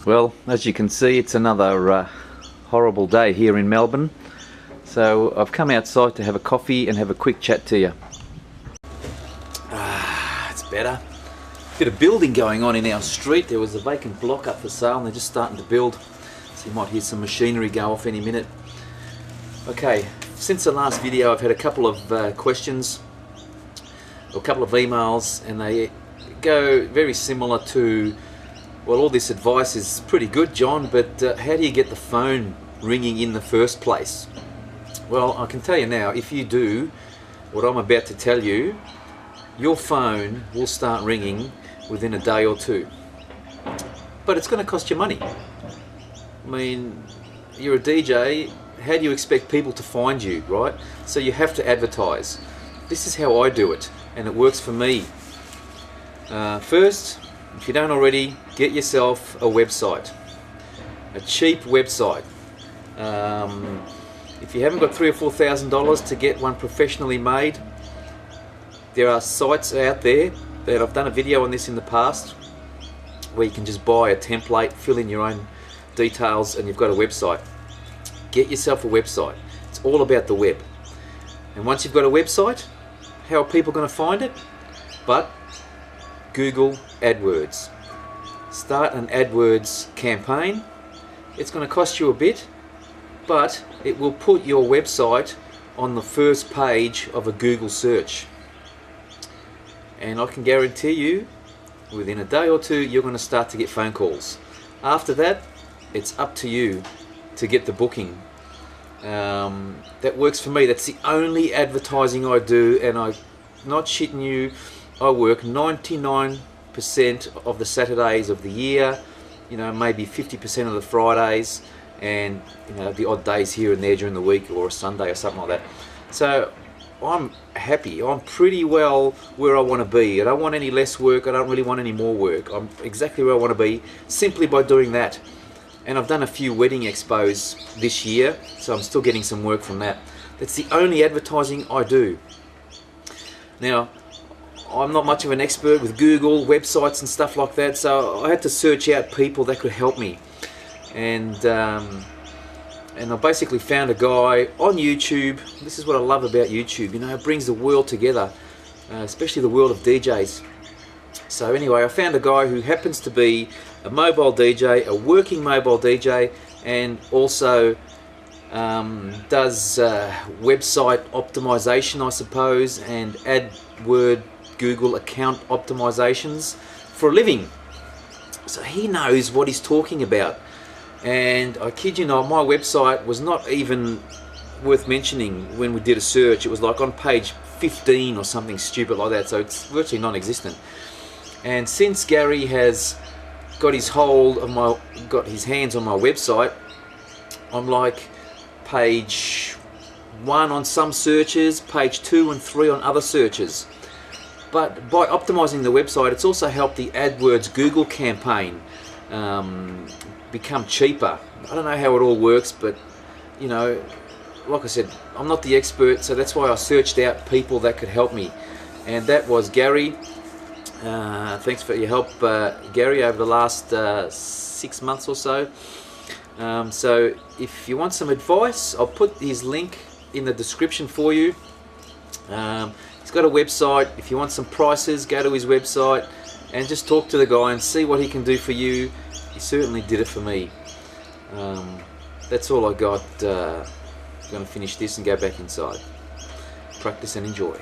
Well, as you can see, it's another horrible day here in Melbourne. So I've come outside to have a coffee and have a quick chat to you. It's better. Bit of building going on in our street. There was a vacant block up for sale and they're just starting to build. So you might hear some machinery go off any minute. Okay, since the last video I've had a couple of questions, or a couple of emails, and they go very similar to, well, all this advice is pretty good, John, but how do you get the phone ringing in the first place? Well, I can tell you now, if you do what I'm about to tell you, your phone will start ringing within a day or two. But it's going to cost you money. I mean, you're a DJ, how do you expect people to find you, right? So you have to advertise. This is how I do it, and it works for me. First, if you don't already, get yourself a website, a cheap website. If you haven't got $3,000 or $4,000 to get one professionally made, there are sites out there that I've done a video on this in the past where you can just buy a template, fill in your own details, and you've got a website. Get yourself a website. It's all about the web. And once you've got a website, how are people going to find it? But Google AdWords. Start an AdWords campaign. It's going to cost you a bit, but it will put your website on the first page of a Google search. And I can guarantee you, within a day or two, you're going to start to get phone calls. After that, it's up to you to get the booking. That works for me. That's the only advertising I do, and I'm not shitting you. I work 99% of the Saturdays of the year, you know, maybe 50% of the Fridays, and you know, the odd days here and there during the week, or a Sunday or something like that. So I'm happy. I'm pretty well where I want to be. I don't want any less work. I don't really want any more work. I'm exactly where I want to be simply by doing that. And I've done a few wedding expos this year, so I'm still getting some work from that. That's the only advertising I do. Now, I'm not much of an expert with Google, websites and stuff like that, so I had to search out people that could help me. And I basically found a guy on YouTube. This is what I love about YouTube, you know, it brings the world together, especially the world of DJs. So anyway, I found a guy who happens to be a mobile DJ, a working mobile DJ, and also does website optimization, I suppose, and AdWords Google account optimizations for a living. So he knows what he's talking about. And I kid you not, my website was not even worth mentioning when we did a search. It was like on page 15 or something stupid like that, so it's virtually non-existent. And since Gary has got his hands on my website, I'm like page 1 on some searches, page 2 and 3 on other searches. But by optimizing the website, it's also helped the AdWords Google campaign become cheaper. I don't know how it all works, but you know, like I said, I'm not the expert, so that's why I searched out people that could help me, and that was Gary. Thanks for your help, Gary, over the last 6 months or so. So if you want some advice, I'll put his link in the description for you. He's got a website. If you want some prices, go to his website and just talk to the guy and see what he can do for you. He certainly did it for me. That's all I got. I'm going to finish this and go back inside. Practice and enjoy.